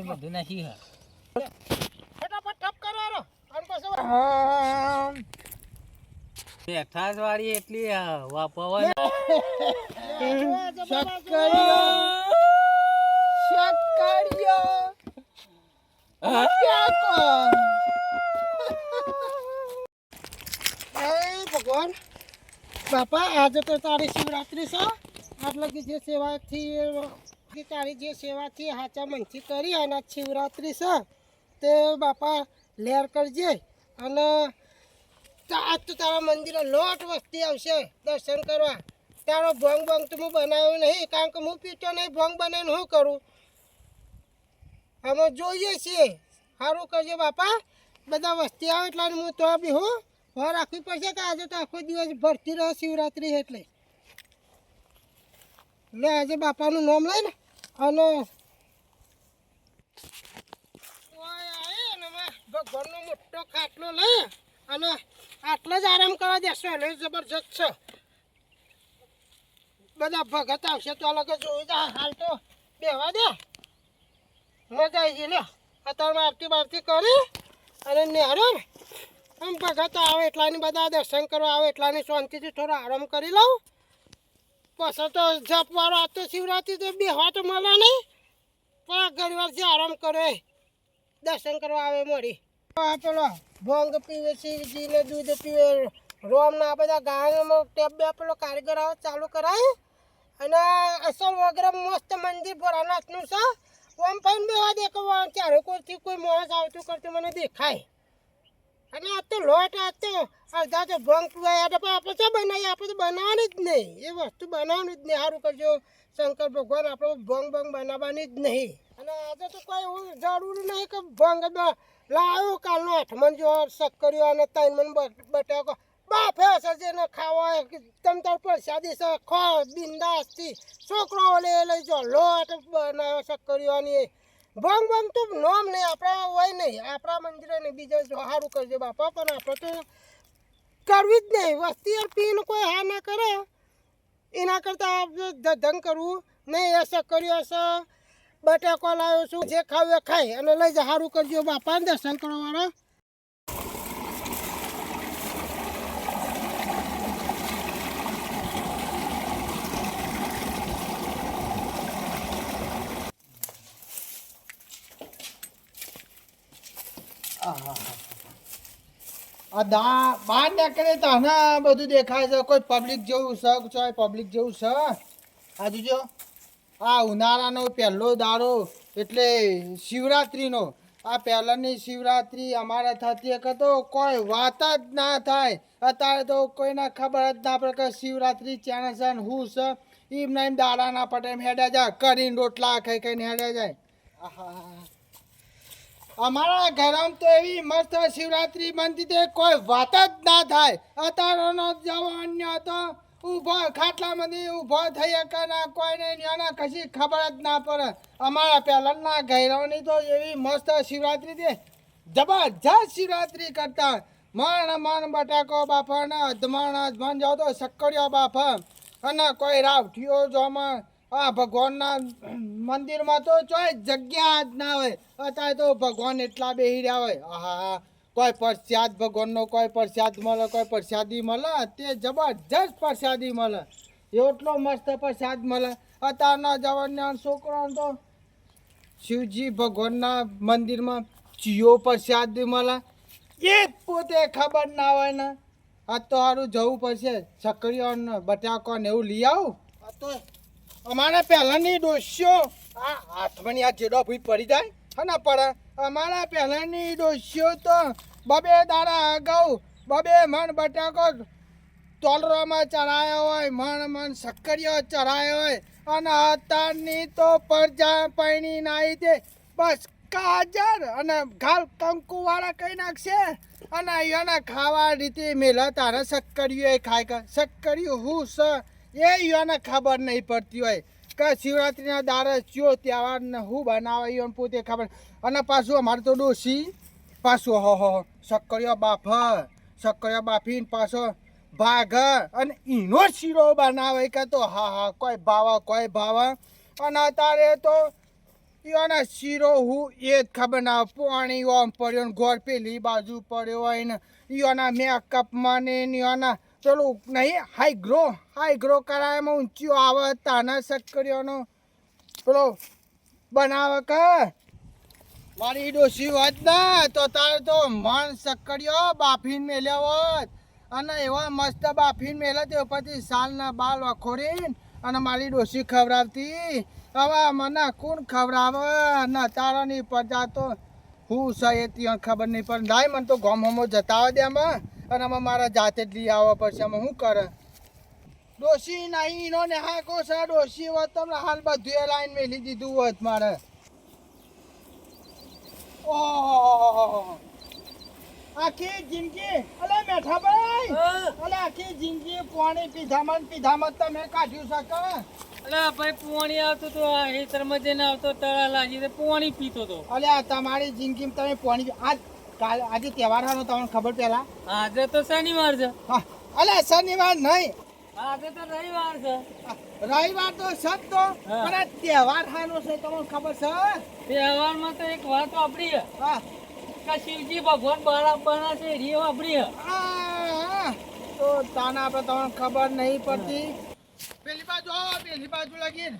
બધું નાખી હા ફટાફટ ઠપ કરો રો અને પછી બેઠાસ વાળી એટલી વાપરવા ભગવાન બાપા આજે તો તારી શિવરાત્રી છે એટલે કે જે સેવાથી તારી જે સેવાથી હાચા મનથી કરી અને શિવરાત્રી છે તે બાપા લેર કરજે અને આજ તો તારા મંદિરે લોટ વસ્તી આવશે દર્શન કરવા તારો ભોંગ ભોંગ તો હું બનાવ્યું નહીં કારણ કે હું પીતો નહીં ભોંગ બનાવીને શું કરું અમે જોઈએ છીએ સારું કરજો બાપા બધા વસ્તી આવે એટલે હું તો બી હું વાર રાખવી પડશે કે આજે તો આખો દિવસ ભરતી રહે શિવરાત્રી એટલે આજે બાપાનું નામ લઈને અને ભગવાનનો મોટો ખાટલો લઈ અને આટલો જ આરામ કરવા દેશો એટલે જબરજસ્ત છે બધા ભગત આવશે તો અલગ જોઈ જા હાલ તો બેવા દે મજા આવી ગઈ લે અત્યારમાં આરતી બારતી કરી અને નેહરો ને આમ ભગત આવે એટલાની બધા દર્શન કરવા આવે એટલાની શાંતિથી થોડો આરામ કરી લઉં પછી તો જપવાળો આ તો શિવરાત્રી તો બેહવા તો મળે નહીં પણ ઘણી વારથી આરામ કરે દર્શન કરવા આવે મળી પેલો ભોંગ પીવે શિવજીને દૂધ પીવે રોમ ના બધા ગાયનમાં ટેપ બે પેલો કારીગર આવે ચાલુ કરાય અને અસલ વગેરે મસ્ત મંદિર ભોળાનાથનું છે ઓમ પણ બેવા દે કે ચારે કોઈથી કોઈ માણસ આવતું કરતું મને દેખાય અને આ તો લોટ આ તો અડધા તો ભોંગ પીવાય આપણે તો બનાવીએ આપણે તો બનાવવાની જ નહીં એ વસ્તુ બનાવવાની જ નહીં સારું કરજો શંકર ભગવાન આપણે ભોંગ ભોંગ બનાવવાની જ નહીં અને આજે તો કોઈ એવું જરૂરી નહીં કે ભોંગ લાવ્યો કાલનો 8 મણ જો શક્કરીઓ અને 3 મણ બટાકો બાફે હશે જેને ખાવા તમ તાર પ્રસાદી છે ખો બિંદાસથી છોકરાઓ લઈ જો લોટ બનાવ્યો શક્કરીઓની ભંગ ભંગ તો નોમ નહીં આપણા હોય નહીં આપણા મંદિરે નહીં બીજા સારું કરજો બાપા પણ આપણે તો કરવી જ નહીં વસ્તી યાર પીને કોઈ હા ના કરે એના કરતાં ધંધ કરવું નહીં એ શક્કરીઓ છે બટાકો લાવ્યો છું જે ખાવ એ ખાય અને લઈ જા સારું કરજો બાપા દર્શન કરવાવાળા બહાર નીકળે તો આના બધું દેખાય છે કોઈ પબ્લિક જેવું છે ચોય પબ્લિક જેવું છે આ જોજો આ ઉનાળાનો પહેલો દાડો એટલે શિવરાત્રિનો આ પહેલાંની શિવરાત્રિ અમારે થતી એક તો કોઈ વાત જ ના થાય અત્યારે તો કોઈને ખબર જ ના પડે કે શિવરાત્રિ ચાણે છે ને હું છે એમ ના એમ દાડા ના પડે એમ હેડ્યા જાય કરીને રોટલા ખાઈ ખાઈને હેડ્યા જાય અમારા ઘરમાં તો એવી મસ્ત શિવરાત્રિ બનતી તે કોઈ વાત જ ના થાય અત્યારનો જવાન્ય તો ઊભો ખાટલામાંથી ઊભો થઈ શકે ના કોઈને એના કશી ખબર જ ના પડે અમારા પહેલાંના ઘરોની તો એવી મસ્ત શિવરાત્રિ તે જબરજસ્ત શિવરાત્રિ કરતા મણ બટાકો બાફા ને અધમણ જાઓ તો શક્કરીઓ બાફા અને કોઈ રાવઠીઓ જોમાં આ ભગવાનના મંદિરમાં તો ચોય જગ્યા જ ના હોય અત્યારે તો ભગવાન એટલા બેહી રહ્યા હોય આહા કોઈ પ્રસાદ ભગવાનનો કોઈ પ્રસાદ મળે કોઈ પ્રસાદી મળે તે જબરજસ્ત પ્રસાદી મળે એટલો મસ્ત પ્રસાદ મળે અત્યારના જવાના છોકરાઓને તો શિવજી ભગવાનના મંદિરમાં ચિયો પ્રસાદ મળે એ જ પોતે ખબર ના હોય ને આ તો સારું જવું પડશે છકરીઓ ને બટાકો ને એવું લઈ આવું આ તો અમારા પહેલાંની ડોસીઓ આ હાથમાંની આ જેડો ભૂઈ પડી જાય હા ના પડે અમારા પહેલાંની ડોસીઓ તો બબે દાડા અગાઉ બબે મણ બટાકો તોલરામાં ચડાયો હોય મણ શક્કરીઓ ચડાયો હોય અને અત્યારની તો પરજા પૈણી નાઈ દે બસ કાજર અને ઘાલ કંકુવાળા કઈ નાખશે અને અહીંયાના ખાવા રીતે મેલા તારે શક્કરીઓ ખાય કે શક્કરીઓ હું છે એ યોને ખબર નહીં પડતી હોય કે શિવરાત્રિના દાડે ચો તહેવારને હું બનાવે યોને પોતે ખબર અને પાછું અમારે તો ડોસી પાછું હો શક્કરીઓ બાફીને પાછો ભાગ અને ઈનો શીરો બનાવે કે તો હા કોઈ ભાવ અને અત્યારે તો ઈયોના શીરો હું એ જ ખબર ના પાણી ઓમ પડ્યો ને ગોળ પેલી બાજુ પડ્યો હોય ને ઈયોના મેકઅપમાં ને ઈયોના પેલું નહીં હાઈગ્રો કરાયમાં ઊંચી આવે તાના શક્કરીઓનો પેલો બનાવે કે મારી ડોશી હોત ને તો તારે તો મન શક્કરીઓ બાફીને મેલ્યો હોત અને એવા મસ્ત બાફીને મેલે તે પછી સાલના બાલ વખોડીને અને મારી ડોશી ખવડાવતી હવે મને કોણ ખવડાવે ને તારા નહીં પડતા તો હું છે ત્યાં ખબર નહીં પડે લાય મને તો ગામમાં જતા આવે દે આમાં અને આમાં મારા જાતે જ લઈ આવવા પડશે આમાં શું કરે ડોશી નહીં એનો ને હા કો છે ડોશી હોત તમને હાલ બધું એ લાઈન મેલી દીધું હોત મારે ઓહો આખી જિંદગી અલે મેઠા ભાઈ અલે આખી જિંદગી પાણી પીધામાં તમે કાઢ્યું શકે અલા ભાઈ પોણી આવતું તો આ હેતરમાં જઈને આવતો તળા લાગી તો પોણી પીતો તો અલે તમારી જિંદગીમાં તમે પાણી આજે તહેવાર હતો તમને ખબર પેલા આજે તો શનિવાર છે હા અલે શનિવાર નહીં આજે તો રવિવાર છે રવિવાર તો સત તો પણ આ તહેવાર હાનો છે તમને ખબર છે તહેવારમાં તો એક વાત વાપરી છે હા કે શિવજી ભગવાન બના છે એ વાપરી છે તો તાના આપણે તમને ખબર નહીં પડતી પેલી બાજુ લાગી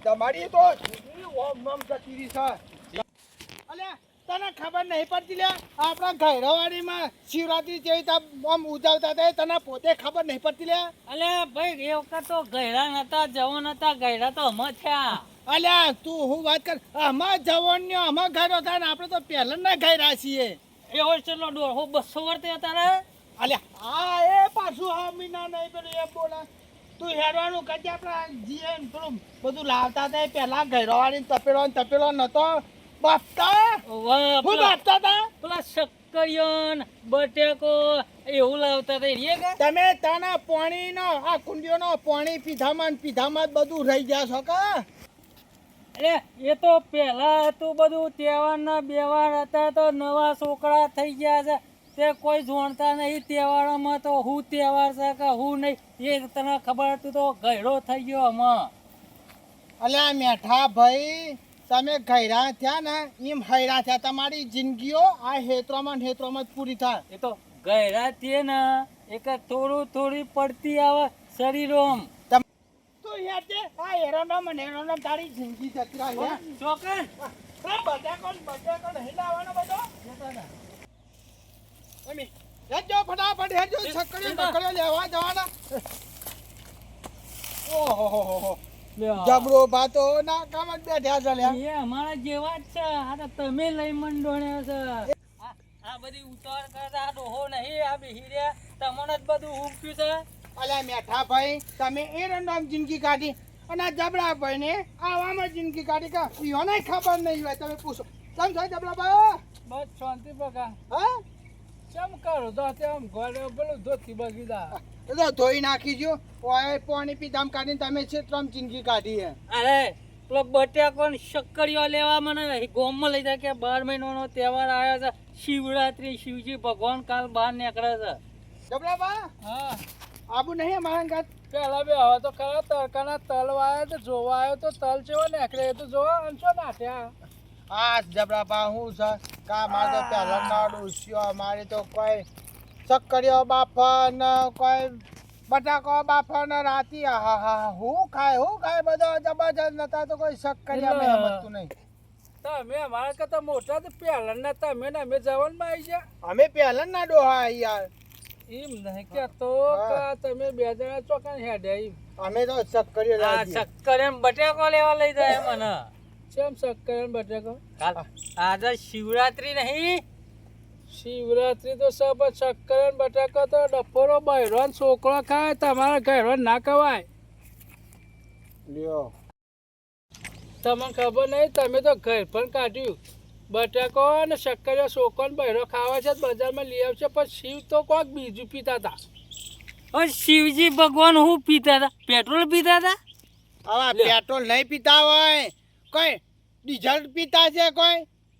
તમારી તો ઓમ જતી રહી છે અલે તને ખબર નહીં પડતી લે આપણા ઘરવાળીમાં શિવરાત્રી જેવી આમ ઉજવતા હતા તને પોતે ખબર નહીં પડતી લે અલે ભાઈ એ વખત તો ગયડા નતા જવાન હતા ગયડા તો હમ થયા અલ્યા તું હું વાત કર અમાર જવાનનો અમાર ઘર હતા ને આપણે તો પહેલા ના ઘર છીએ એવો ચલો ડોહો 200 વર્ષે હતા રે અલ્યા આ એ પાછું હા મીના નહીં પેલું એ બોલા તું હેરવાનું કજે આપણા જીએ પેલું બધું લાવતા હતા પહેલા ઘરવાળી તપેલો નતો બાફતા હું બાફતા હતા પેલા શક્કરિયન બટેકો એવું લાવતા હતા એ તમે તાના પાણીનો આ કુંડીઓનો પાણી પીધામાં જ બધું રહી ગયા છો કા અરે એ તો પહેલા હતું બધું તહેવારના બેવાર હતા તો નવા છોકરા થઈ ગયા છે તે કોઈ જોણતા નહીં તહેવારોમાં તો હું તહેવાર છે કે હું નહીં એ તને ખબર હતું તો ગયડો થઈ ગયો આમાં અલ્યા મેઠા ભાઈ તમે ગયરા થયા ને એમ હૈરા થયા તમારી જિંદગીઓ આ હેત્રોમાં જ પૂરી થાય એ તો ગયડા તે ને એક થોડી પડતી આવે શરીરોમ તું યાર તે આ હેરોનો તારી જિંદગી જતી રહી ચોકન બટાકો હિલાવાનો બધો અમી હેજો ફટાફટ હેજો સક્કરિયો લેવા જવાના ઓહો જબરો બાતો ના કામ જ બેઠા છે લ્યા એ અમારા જેવા જ છે આ તો તમે લઈ મંડોણ્યા છે આ બધી ઉતાર કરતા આ ડોહો નહીં આ બેહીર્યા તમને જ બધું ઉગતું છે અલ્યા મેઠા ભાઈ તમે એ રંડામ જિંદગી કાઢી અને આ જબરા ભાઈ ને આવામાં જિંદગી કાઢી કા યોને ખબર નહીં હોય તમે પૂછો કેમ છો જબરા ભાઈ બસ શાંતિ બકા હા ચમ કરો તો તેમ ઘરે પેલું ધોતી બગીદા તો ધોઈ નાખી જો ઓય પાણી પીધામ કાઢીને તમે છેત્રમ જિંદગી કાઢી હે અરે પેલો બટાકો ને શક્કરિયો લેવા મને ગોમમાં લઈ જાય કે 12 મહિનાનો તહેવાર આવ્યો છે શિવરાત્રી શિવજી ભગવાન કાલ બહાર નીકળે છે જબરા બા હા આબુ નહીં અમારા ગાત પેલા બે હવે તો ખરા તડકાના તલ વાયો તો જોવા આવ્યો તો તલ ચેવો નીકળે તો જોવા અંશો નાખ્યા આ જબરા બા હું છે કા મારે તો પહેલા નાડું સ્યો મારી તો કોઈ શક્કરિયો બાફન કોઈ બટાકો બાફન રાતી હા હું ખાય બધો જબરજસ્ત નતા તો કોઈ શક્કરિયા મેં બધું નહીં તમે અમારા કરતા મોટા તો પહેલા ના તમે ને અમે જવાનમાં આવી ગયા અમે પહેલા ના ડોહા યાર એમ નહીં કેતો કે તમે બે જણા ચોકન હેડે એમ અમે તો શક્કરિયો આ લાગી શક્કર એમ બટાકો લેવા લઈ જાય મને કેમ શક્કર એમ બટાકો આજે શિવરાત્રી નહીં શિવરાત્રી તો સબ શક્કર એમ બટાકો તો ડફોરો બહેરો છોકરો ખાય તમારા ઘરો ના ખવાય લ્યો તમને ખબર નહીં તમે તો ઘર પણ કાઢ્યું બટાકો અને શક્કરિયો છોકરો બહેરો ખાવા છે બજારમાં લઈ આવશે પણ શિવ તો કોઈક બીજું પીતા હતા શિવજી ભગવાન હું પીતા હતા પેટ્રોલ પીતા હતા હવે પેટ્રોલ નહીં પીતા હોય કોઈ ડીઝલ પીતા છે કોઈ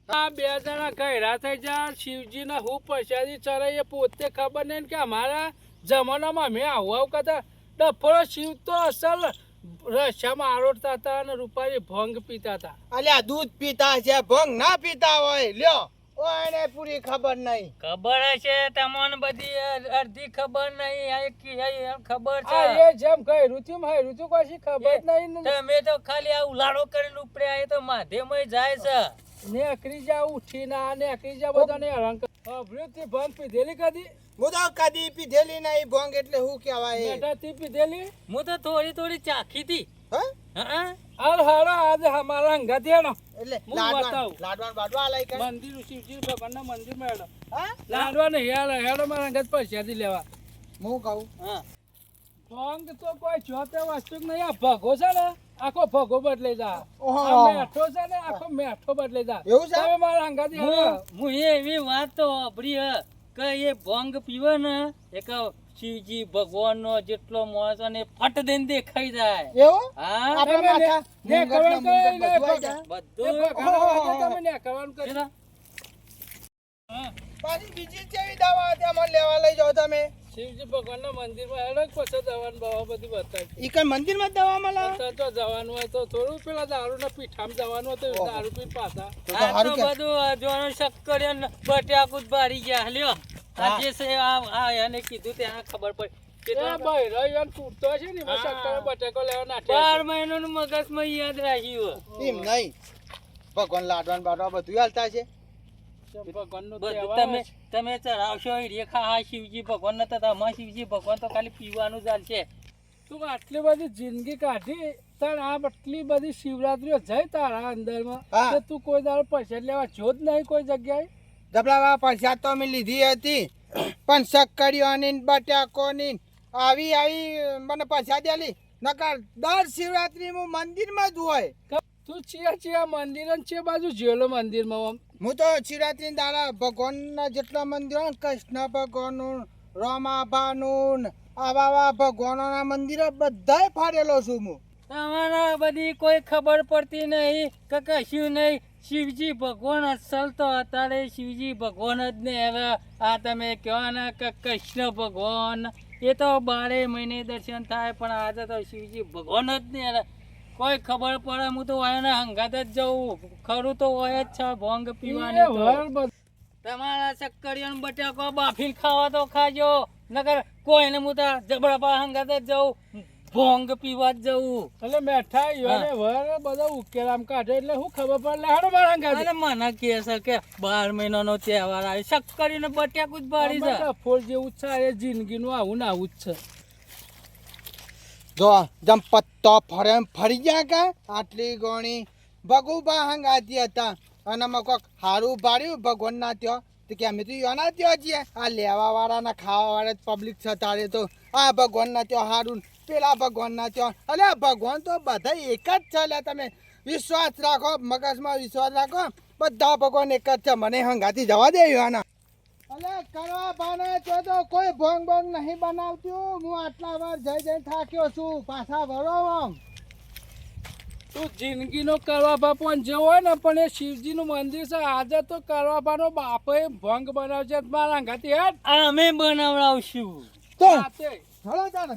આ બે જણા ઘેરા થઈ જાય શિવજીને હું પૈસાથી ચડાવીએ પોતે ખબર નહીં કે અમારા જમાનામાં અમે આવું કરતા ડફરો શિવ તો અસલ રસ્યામાં આરોટતા હતા અને રૂપારી ભંગ પીતા હતા. અલ્યા દૂધ પીતા છે ભંગ ના પીતા હોય લ્યો ઓને પૂરી ખબર નહીં. ખબર હશે તમને બધી અડધી ખબર નહીં આ ખબર આ છે એ જેમ કઈ ઋતુ માં ઋતુ કશી ખબર જ નહીં ને. તમે તો ખાલી આ ઉલાળો કરીને ઉપડ્યા એ તો માધ્યમય જાય છે ને અકરી જા ઉઠીને આ ને અકરી જા બધાને હેરાન કરે. અભૃતિ ભંગ પીધેલી કદી? હું તો કદી પીધેલી નહીં ભંગ એટલે શું કહેવાય બેટા તી પીધેલી? હું તો થોડી થોડી ચાખી હતી હા હા હાલ હાલો આજે અમારા અંગાથી હેડો. એટલે હું લાડવા બતાવું. લાડવા બાડવા લઈ કર મંદિર શિવજી ભગવાનના મંદિરમાં હેડો. હા લાડવા ને હેડો હેડો મારા અંગાત પૈસાથી લેવા. હું કહું હા ભંગ તો કોઈ જોતે વસ્તુ જ નહીં. આ ભગો છે ને આખો ભગો બદલાઈ જા. ઓહો. આ મેઠો છે ને આખો મેઠો બદલાઈ જા. એવું છે? તમે મારા અંગાથી હેડો. હું એવી વાત તો સાંભળી હે કે એ ભંગ પીવે ને એક શિવજી ભગવાનનો જેટલો માણસ અને ફટ દઈને દેખાઈ જાય એવું હા આપણા માથા ને કરવાનું કઈ નહીં, બધું આઈ જાય. બધું એ ભગાના વાગે તમે ને કરવાનું કરી. છે ને? હા. પાછી બીજી કેવી દવા હતી અમારે લેવા લઈ જાઓ તમે શિવજી ભગવાનના મંદિરમાં હેડો જ પછી જવાનું બાબા બધી બતાવી. ઈ કઈ મંદિરમાં દવા મળે અત્યારે તો જવાનું હોય તો થોડું પેલા દારૂના પીઠામાં જવાનું હોય તો ઓહો. દારૂ પીને પાછા. તો આ તો સારું કે બધું જોવાનું શક્કર બટ્યાકું જ બારી ગયા લ્યો હા. આ જે છે આ એને કીધું ત્યાં ખબર પડી એ કેટલા ભાઈ રવિવાન તૂટતો હશે ને એમાં હા. શક્કર બટાકો લેવા નાખ્યા 12 મહિનાનું મગજમાં યાદ રાખ્યું એમ નહીં ભગવાન લાડવાન બાડવા બધું હાલતા છે છે. ભગવાનનો બધું તહેવાર તમે છે. તમે ચડાવશો એ રેખા હા શિવજી ભગવાન નતા તમારા શિવજી ભગવાન તો ખાલી પીવાનું ચાલશે તું આટલી બધી જિંદગી કાઢી તાર આ આટલી બધી શિવરાત્રીઓ જઈ તારા અંદરમાં હા. તો તું કોઈ દાડો પૈસા લેવા જો જ નહીં કોઈ જગ્યાએ. જબલાવા પૈસા તો અમે લીધી હતી પણ શક્કરીઓની ને બટાકોની ને આવી આવી મને પૈસા દેલી નકર દર શિવરાત્રી હું મંદિરમાં જ હોય તું ચિયા મંદિર અને ચે બાજુ જેલો મંદિરમાં આમ? હું તો શિવરાત્રી દાડા ભગવાનના જેટલા મંદિર હોય ને કૃષ્ણ ભગવાનનું રમાબાનું ને આવા ભગવાનોના મંદિરો બધાય ફાડેલો છું હું તમારા બધી કોઈ ખબર પડતી નહીં કે કશું નહીં શિવજી ભગવાન અસલ તો અત્યારે શિવજી ભગવાન જ ને હવે આ તમે કહો ને કે કૃષ્ણ ભગવાન એ તો 12 મહિને દર્શન થાય પણ આજે તો શિવજી ભગવાન જ ને હવે કોઈ ખબર પડે હું તો એના હંગાત જ જવું ખરું તો હોય જ છે ભોંગ પીવાની એ તો વર બધું. તમારા શક્કરીઓ ને બટાકો બાફીને ખાવા તો ખાજો નકર કોઈને હું તો જબડા હંગાત જ જવું ભોંગ પીવા જ જવું એટલે મેઠા ઈયોને વર બધા ઉકેલામ કાઢે એટલે શું ખબર પડે હેડો મારા અંગાથી. અરે મને કહે છે કે 12 મહિનાનો તહેવાર આવે શક્કરી ને બટાકું જ બારી છે આમાં ફૂલ જેવું જ છે એ જિંદગીનું આવું ને આવું જ છે. જો જમ પત્તો ફરે એમ ફરી ગયા કે આટલી ગોણી ભગુબા હંગાતી હતા અને અમે કોક હારું ભાડ્યું ભગવાનના ત્યાં તો કે અમે તો યોના ત્યાં છીએ આ લેવા વાળાના ખાવા વાળા પબ્લિક છે તારે તો આ ભગવાનના ત્યાં હારું પેલા ભગવાનના ત્યાં અલે ભગવાન તો બધા એક જ છે લે તમે વિશ્વાસ રાખો મગજમાં વિશ્વાસ રાખો બધા ભગવાન એક જ છે મને હંગાતી જવા દે યોના અલે કરવા બાને તો કોઈ ભોંગ બોંગ નહીં બનાવતું હું આટલા વાર જઈ થાક્યો છું પાછા ભરો આમ તું જિંદગીનો કરવા બાપણ જેવો હોય ને પણ એ શિવજીનું મંદિર છે આજે તો કરવા બાનો બાપે ભંગ બનાવશે મારા અંગાથી હેડ અમે બનાવડાવશું તો રાતે. હળો જાને